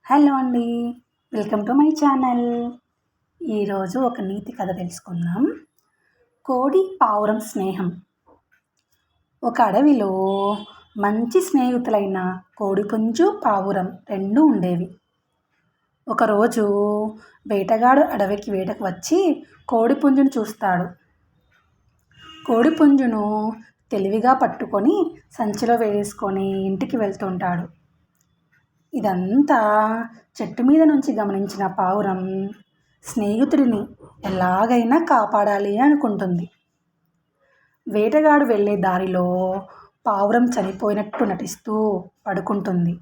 Hello అండి. Welcome to my channel. ఈరోజు ఒక నీతి కథ తెలుసుకుందాం. కోడి పావురం స్నేహం. ఒక అడవిలో మంచి స్నేహితులైన కోడిపుంజు, పావురం రెండు ఉండేవి. ఒకరోజు వేటగాడు అడవికి వేటకు వచ్చి కోడిపుంజును చూస్తాడు. కోడిపుంజును తెలివిగా పట్టుకొని సంచిలో వేసుకొని ఇంటికి వెళ్తుంటాడు. ఇదంతా చెట్టు మీద నుంచి గమనించిన పావురం స్నేహితుడిని ఎలాగైనా కాపాడాలి అనుకుంటుంది. వేటగాడు వెళ్ళే దారిలో పావురం చనిపోయినట్టు నటిస్తూ పడుకుంటుంది.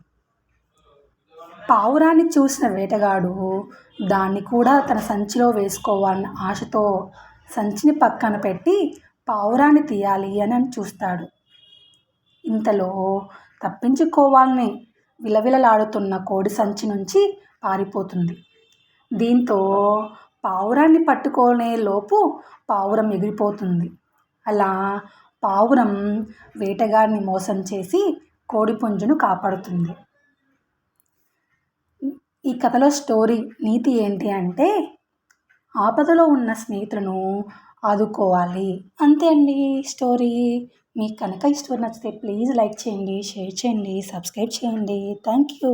పావురాన్ని చూసిన వేటగాడు దాన్ని కూడా తన సంచిలో వేసుకోవాలన్న ఆశతో సంచిని పక్కన పెట్టి పావురాన్ని తీయాలి అని చూస్తాడు. ఇంతలో తప్పించుకోవాలని విలవిలలాడుతున్న కోడి సంచి నుంచి పారిపోతుంది. దీంతో పావురాన్ని పట్టుకునే లోపు పావురం ఎగిరిపోతుంది. అలా పావురం వేటగాడిని మోసం చేసి కోడిపుంజును కాపాడుతుంది. ఈ కథలో నీతి ఏంటి అంటే, ఆపదలో ఉన్న స్నేహితులను ఆదుకోవాలి. అంతే అండి స్టోరీ. మీకు కనుక ఈ స్టోరీ నచ్చితే ప్లీజ్ లైక్ చేయండి, షేర్ చేయండి, సబ్స్క్రైబ్ చేయండి. Thank you.